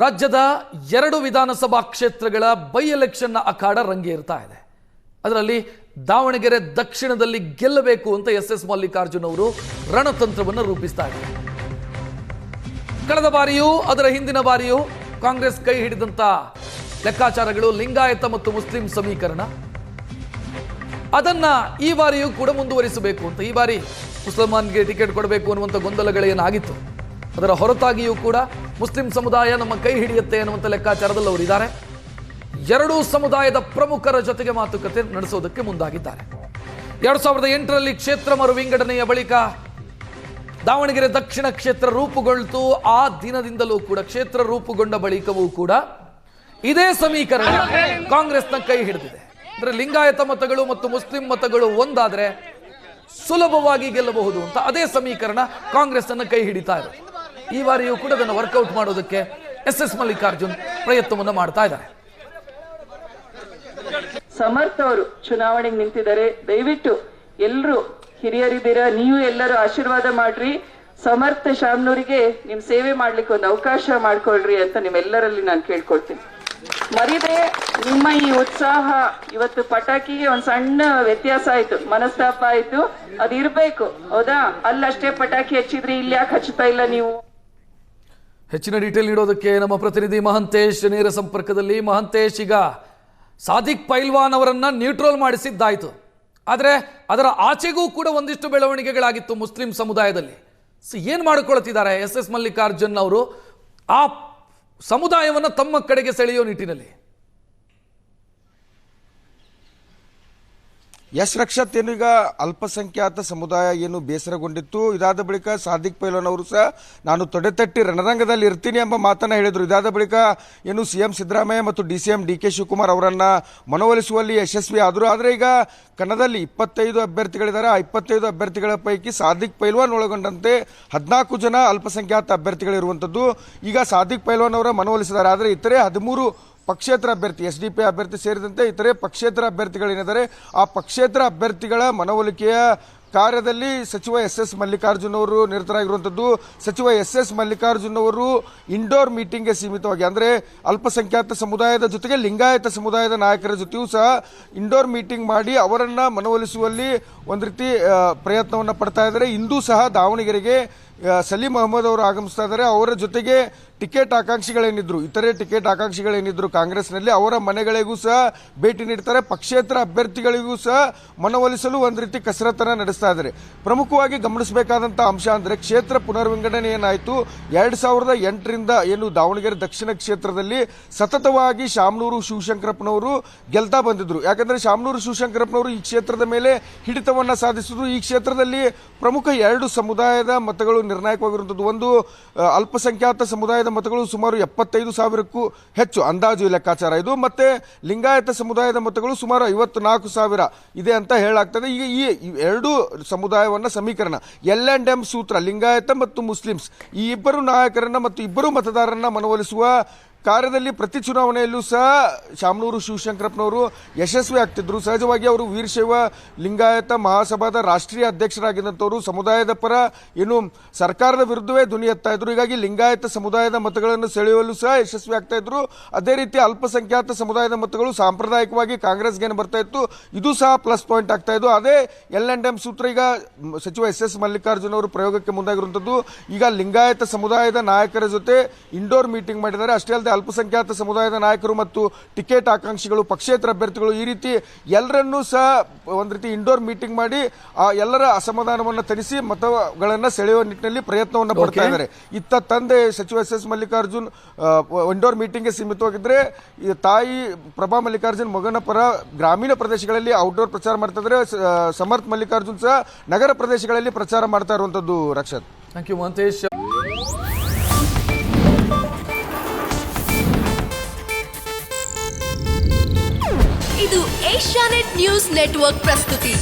ರಾಜ್ಯದ 2 ವಿಧಾನಸಭಾ ಕ್ಷೇತ್ರಗಳ ಬೈ ಎಲೆಕ್ಷನ್ನ ಅಖಾಡ ರಂಗೇರ್ತಾ ಇದೆ. ಅದರಲ್ಲಿ ದಾವಣಗೆರೆ ದಕ್ಷಿಣದಲ್ಲಿ ಗೆಲ್ಲಬೇಕು ಅಂತ ಎಸ್ ಮಲ್ಲಿಕಾರ್ಜುನ್ ಅವರು ರಣತಂತ್ರವನ್ನು ರೂಪಿಸ್ತಾ ಇದ್ದಾರೆ. ಕಳೆದ ಬಾರಿಯೂ ಅದರ ಹಿಂದಿನ ಬಾರಿಯೂ ಕಾಂಗ್ರೆಸ್ ಕೈ ಹಿಡಿದಂತ ಲೆಕ್ಕಾಚಾರಗಳು ಲಿಂಗಾಯತ ಮತ್ತು ಮುಸ್ಲಿಂ ಸಮೀಕರಣ, ಅದನ್ನ ಈ ಬಾರಿಯೂ ಕೂಡ ಮುಂದುವರಿಸಬೇಕು ಅಂತ. ಈ ಬಾರಿ ಮುಸಲ್ಮಾನ್ಗೆ ಟಿಕೆಟ್ ಕೊಡಬೇಕು ಅನ್ನುವಂಥ ಗೊಂದಲಗಳೇನಾಗಿತ್ತು, ಅದರ ಹೊರತಾಗಿಯೂ ಕೂಡ ಮುಸ್ಲಿಂ ಸಮುದಾಯ ನಮ್ಮ ಕೈ ಹಿಡಿಯುತ್ತೆ ಅನ್ನುವಂಥ ಲೆಕ್ಕಾಚಾರದಲ್ಲಿ ಅವರಿದ್ದಾರೆ. 2 ಸಮುದಾಯದ ಪ್ರಮುಖರ ಜೊತೆಗೆ ಮಾತುಕತೆ ನಡೆಸೋದಕ್ಕೆ ಮುಂದಾಗಿದ್ದಾರೆ. 2008ರಲ್ಲಿ ಕ್ಷೇತ್ರ ಮರು ವಿಂಗಡಣೆಯ ಬಳಿಕ ದಾವಣಗೆರೆ ದಕ್ಷಿಣ ಕ್ಷೇತ್ರ ರೂಪುಗೊಳ್ತು. ಆ ದಿನದಿಂದಲೂ ಕೂಡ ಕ್ಷೇತ್ರ ರೂಪುಗೊಂಡ ಬಳಿಕವೂ ಕೂಡ ಇದೇ ಸಮೀಕರಣ ಕಾಂಗ್ರೆಸ್ನ ಕೈ ಹಿಡಿದಿದೆ. ಅಂದ್ರೆ ಲಿಂಗಾಯತ ಮತಗಳು ಮತ್ತು ಮುಸ್ಲಿಂ ಮತಗಳು ಒಂದಾದ್ರೆ ಸುಲಭವಾಗಿ ಗೆಲ್ಲಬಹುದು ಅಂತ ಅದೇ ಸಮೀಕರಣ ಕಾಂಗ್ರೆಸ್ ಅನ್ನು ಕೈ ಹಿಡಿತಾ ಇದೆ. ಈ ಬಾರಿಯೂ ಕೂಡ ಅದನ್ನು ವರ್ಕೌಟ್ ಮಾಡೋದಕ್ಕೆ ಎಸ್ ಮಲ್ಲಿಕಾರ್ಜುನ್ ಪ್ರಯತ್ನವನ್ನು ಮಾಡ್ತಾ ಇದ್ದಾರೆ. ಸಮರ್ಥ ಅವರು ಚುನಾವಣೆಗೆ ನಿಂತಿದ್ದಾರೆ. ದಯವಿಟ್ಟು ಎಲ್ಲರೂ ಹಿರಿಯರಿದ್ದೀರಾ, ನೀವು ಎಲ್ಲರೂ ಆಶೀರ್ವಾದ ಮಾಡ್ರಿ. ಸಮರ್ಥ ಶಾಮ್ನೂರಿಗೆ ನಿಮ್ ಸೇವೆ ಮಾಡ್ಲಿಕ್ಕೆ ಒಂದು ಅವಕಾಶ ಮಾಡ್ಕೊಳ್ರಿ ಅಂತ ನಿಮ್ಮೆಲ್ಲರಲ್ಲಿ ನಾನು ಕೇಳ್ಕೊಳ್ತೀನಿ. ಮರಿದೆ ನಿಮ್ಮ ಈ ಉತ್ಸಾಹ, ಇವತ್ತು ಪಟಾಕಿಗೆ ಒಂದ್ ಸಣ್ಣ ವ್ಯತ್ಯಾಸ ಆಯ್ತು, ಮನಸ್ತಾಪ ಆಯ್ತು, ಅದು ಇರ್ಬೇಕು ಹೌದಾ? ಅಲ್ಲಷ್ಟೇ ಪಟಾಕಿ ಹಚ್ಚಿದ್ರಿ, ಇಲ್ಲಿ ಯಾಕೆ ಹಚ್ಚುತ್ತಾ ಇಲ್ಲ ನೀವು? ಹೆಚ್ಚಿನ ಡೀಟೇಲ್ ನೀಡೋದಕ್ಕೆ ನಮ್ಮ ಪ್ರತಿನಿಧಿ ಮಹಂತೇಶ್ ನೇರ ಸಂಪರ್ಕದಲ್ಲಿ. ಮಹಂತೇಶ್, ಈಗ ಸಾದಿಕ್ ಪೈಲ್ವಾನ್ ಅವರನ್ನ ನ್ಯೂಟ್ರಲ್ ಮಾಡಿಸಿದ್ದಾಯ್ತು, ಆದರೆ ಅದರ ಆಚೆಗೂ ಕೂಡ ಒಂದಿಷ್ಟು ಬೆಳವಣಿಗೆಗಳಾಗಿತ್ತು ಮುಸ್ಲಿಂ ಸಮುದಾಯದಲ್ಲಿ. ಏನ್ ಮಾಡಿಕೊಳ್ತಿದ್ದಾರೆ ಎಸ್ ಮಲ್ಲಿಕಾರ್ಜುನ್ ಅವರು ಆ ಸಮುದಾಯವನ್ನು ತಮ್ಮ ಕಡೆಗೆ ಸೆಳೆಯೋ ನಿಟ್ಟಿನಲ್ಲಿ? ಯಶ್ ರಕ್ಷತ್ ಏನು ಈಗ ಅಲ್ಪಸಂಖ್ಯಾತ ಸಮುದಾಯ ಏನು ಬೇಸರಗೊಂಡಿತ್ತು, ಇದಾದ ಬಳಿಕ ಸಾದಿಕ್ ಪೈಲ್ವಾನ್ ಅವರು ಸಹ ನಾನು ತೊಡೆತಟ್ಟಿ ರಣರಂಗದಲ್ಲಿ ಇರ್ತೀನಿ ಎಂಬ ಮಾತನ್ನ ಹೇಳಿದರು. ಇದಾದ ಬಳಿಕ ಏನು ಸಿಎಂ ಸಿದ್ದರಾಮಯ್ಯ ಮತ್ತು DCM DK ಶಿವಕುಮಾರ್ ಅವರನ್ನ ಮನವೊಲಿಸುವಲ್ಲಿ ಯಶಸ್ವಿ ಆದರು. ಆದರೆ ಈಗ ಕನ್ನಡದಲ್ಲಿ 25 ಅಭ್ಯರ್ಥಿಗಳಿದ್ದಾರೆ. ಆ 25 ಅಭ್ಯರ್ಥಿಗಳ ಪೈಕಿ ಸಾದಿಕ್ ಪೈಲ್ವಾನ್ ಒಳಗೊಂಡಂತೆ 14 ಜನ ಅಲ್ಪಸಂಖ್ಯಾತ ಅಭ್ಯರ್ಥಿಗಳಿರುವಂಥದ್ದು. ಈಗ ಸಾದಿಕ್ ಪೈಲ್ವಾನ್ ಅವರ ಮನವೊಲಿಸಿದ್ದಾರೆ. ಆದರೆ ಇತರೆ 13 ಪಕ್ಷೇತರ ಅಭ್ಯರ್ಥಿ, SDP ಅಭ್ಯರ್ಥಿ ಸೇರಿದಂತೆ ಇತರೆ ಪಕ್ಷೇತರ ಅಭ್ಯರ್ಥಿಗಳೇನಿದ್ದಾರೆ ಆ ಪಕ್ಷೇತರ ಅಭ್ಯರ್ಥಿಗಳ ಮನವೊಲಿಕೆಯ ಕಾರ್ಯದಲ್ಲಿ ಸಚಿವ ಎಸ್ ಮಲ್ಲಿಕಾರ್ಜುನ್ ಅವರು ನಿರತರಾಗಿರುವಂಥದ್ದು. ಸಚಿವ ಎಸ್ ಮಲ್ಲಿಕಾರ್ಜುನ್ ಅವರು ಇಂಡೋರ್ ಮೀಟಿಂಗ್ಗೆ ಸೀಮಿತವಾಗಿ, ಅಂದರೆ ಅಲ್ಪಸಂಖ್ಯಾತ ಸಮುದಾಯದ ಜೊತೆಗೆ ಲಿಂಗಾಯತ ಸಮುದಾಯದ ನಾಯಕರ ಜೊತೆಯೂ ಸಹ ಇಂಡೋರ್ ಮೀಟಿಂಗ್ ಮಾಡಿ ಅವರನ್ನು ಮನವೊಲಿಸುವಲ್ಲಿ ಒಂದು ರೀತಿ ಪ್ರಯತ್ನವನ್ನು ಪಡ್ತಾ ಇದ್ದಾರೆ. ಇಂದು ಸಹ ದಾವಣಗೆರೆಗೆ ಸಲೀಂ ಅಹಮದ್ ಅವರು ಆಗಮಿಸ್ತಾ ಇದ್ದಾರೆ. ಅವರ ಜೊತೆಗೆ ಟಿಕೆಟ್ ಆಕಾಂಕ್ಷಿಗಳೇನಿದ್ರು, ಇತರೆ ಟಿಕೆಟ್ ಆಕಾಂಕ್ಷಿಗಳೇನಿದ್ರು ಕಾಂಗ್ರೆಸ್ನಲ್ಲಿ, ಅವರ ಮನೆಗಳಿಗೂ ಸಹ ಭೇಟಿ ನೀಡ್ತಾರೆ. ಪಕ್ಷೇತರ ಅಭ್ಯರ್ಥಿಗಳಿಗೂ ಸಹ ಮನವೊಲಿಸಲು ಒಂದು ರೀತಿ ಕಸರತ್ತನ್ನು ನಡೆಸ್ತಾ ಇದ್ದಾರೆ. ಪ್ರಮುಖವಾಗಿ ಗಮನಿಸಬೇಕಾದಂಥ ಅಂಶ ಅಂದರೆ ಕ್ಷೇತ್ರ ಪುನರ್ವಿಂಗಡಣೆ ಏನಾಯಿತು, 2008ರಿಂದ ಏನು ದಾವಣಗೆರೆ ದಕ್ಷಿಣ ಕ್ಷೇತ್ರದಲ್ಲಿ ಸತತವಾಗಿ ಶಾಮನೂರು ಶಿವಶಂಕರಪ್ಪನವರು ಗೆಲ್ತಾ ಬಂದಿದ್ರು. ಯಾಕಂದರೆ ಶಾಮನೂರು ಶಿವಶಂಕರಪ್ಪನವರು ಈ ಕ್ಷೇತ್ರದ ಮೇಲೆ ಹಿಡಿತವನ್ನು ಸಾಧಿಸಿದ್ರು. ಈ ಕ್ಷೇತ್ರದಲ್ಲಿ ಪ್ರಮುಖ 2 ಸಮುದಾಯದ ಮತಗಳು ನಿರ್ಣಾಯಕವಾಗಿರುವಂಥದ್ದು. ಒಂದು ಅಲ್ಪಸಂಖ್ಯಾತ ಸಮುದಾಯದ ಮತಗಳು ಸುಮಾರು 75,000ಕ್ಕೂ ಹೆಚ್ಚು ಅಂದಾಜು ಲೆಕ್ಕಾಚಾರ ಇದು. ಮತ್ತೆ ಲಿಂಗಾಯತ ಸಮುದಾಯದ ಮತಗಳು ಸುಮಾರು 54,000 ಇದೆ ಅಂತ ಹೇಳಲಾಗ್ತದೆ. ಈಗ ಈ 2 ಸಮುದಾಯವನ್ನು ಸಮೀಕರಣ L&M ಸೂತ್ರ, ಲಿಂಗಾಯತ ಮತ್ತು ಮುಸ್ಲಿಮ್ಸ್ ಈ ಇಬ್ಬರು ನಾಯಕರನ್ನ ಮತ್ತು ಇಬ್ಬರು ಮತದಾರರನ್ನ ಮನವೊಲಿಸುವ ಕಾರ್ಯದಲ್ಲಿ ಪ್ರತಿ ಚುನಾವಣೆಯಲ್ಲೂ ಸಹ ಶಾಮನೂರು ಶಿವಶಂಕರಪ್ಪನವರು ಯಶಸ್ವಿ ಆಗ್ತಿದ್ರು. ಸಹಜವಾಗಿ ಅವರು ವೀರಶೈವ ಲಿಂಗಾಯತ ಮಹಾಸಭಾದ ರಾಷ್ಟ್ರೀಯ ಅಧ್ಯಕ್ಷರಾಗಿದ್ದಂಥವರು ಸಮುದಾಯದ ಪರ ಏನು ಸರ್ಕಾರದ ವಿರುದ್ಧವೇ ಧ್ವನಿ ಎತ್ತಾ ಇದ್ರು. ಹೀಗಾಗಿ ಲಿಂಗಾಯತ ಸಮುದಾಯದ ಮತಗಳನ್ನು ಸೆಳೆಯುವಲ್ಲೂ ಸಹ ಯಶಸ್ವಿ ಆಗ್ತಾ ಇದ್ರು. ಅದೇ ರೀತಿ ಅಲ್ಪಸಂಖ್ಯಾತ ಸಮುದಾಯದ ಮತಗಳು ಸಾಂಪ್ರದಾಯಿಕವಾಗಿ ಕಾಂಗ್ರೆಸ್ಗೆ ಬರ್ತಾ ಇತ್ತು, ಇದು ಸಹ ಪ್ಲಸ್ ಪಾಯಿಂಟ್ ಆಗ್ತಾ ಇದ್ದು. ಅದೇ L&M ಸೂತ್ರ ಈಗ ಸಚಿವ ಎಸ್ ಮಲ್ಲಿಕಾರ್ಜುನ್ ಅವರು ಪ್ರಯೋಗಕ್ಕೆ ಮುಂದಾಗಿರುವಂಥದ್ದು. ಈಗ ಲಿಂಗಾಯತ ಸಮುದಾಯದ ನಾಯಕರ ಜೊತೆ ಇಂಡೋರ್ ಮೀಟಿಂಗ್ ಮಾಡಿದ್ದಾರೆ. ಅಷ್ಟೇ ಅಲ್ಲದೆ ಅಲ್ಪಸಂಖ್ಯಾತ ಸಮುದಾಯದ ನಾಯಕರು ಮತ್ತು ಟಿಕೆಟ್ ಆಕಾಂಕ್ಷಿಗಳು, ಪಕ್ಷೇತರ ಅಭ್ಯರ್ಥಿಗಳು ಈ ರೀತಿ ಎಲ್ಲರನ್ನೂ ಸಹ ಒಂದು ರೀತಿ ಇಂಡೋರ್ ಮೀಟಿಂಗ್ ಮಾಡಿ ಆ ಎಲ್ಲರ ಅಸಮಾಧಾನವನ್ನು ತರಿಸಿ ಮತಗಳನ್ನು ಸೆಳೆಯುವ ನಿಟ್ಟಿನಲ್ಲಿ ಪ್ರಯತ್ನವನ್ನು ಪಡ್ತಾ ಇದ್ದಾರೆ. ಇತ್ತ ತಂದೆ ಸಚಿವ ಎಸ್ ಮಲ್ಲಿಕಾರ್ಜುನ್ ಇಂಡೋರ್ ಮೀಟಿಂಗ್ಗೆ ಸೀಮಿತವಾಗಿದ್ದರೆ ತಾಯಿ ಪ್ರಭಾ ಮಲ್ಲಿಕಾರ್ಜುನ್ ಮಗನ ಪರ ಗ್ರಾಮೀಣ ಪ್ರದೇಶಗಳಲ್ಲಿ ಔಟ್ಡೋರ್ ಪ್ರಚಾರ ಮಾಡ್ತಾ ಇದ್ದಾರೆ. ಸಮರ್ಥ ಮಲ್ಲಿಕಾರ್ಜುನ್ ಸಹ ನಗರ ಪ್ರದೇಶಗಳಲ್ಲಿ ಪ್ರಚಾರ ಮಾಡ್ತಾ ಇರುವಂಥದ್ದು. Rakshath, thank you Mahantesh. ಇದು ಏಷ್ಯಾನೆಟ್ ನ್ಯೂಸ್ ನೆಟ್ವರ್ಕ್ ಪ್ರಸ್ತುತಿ.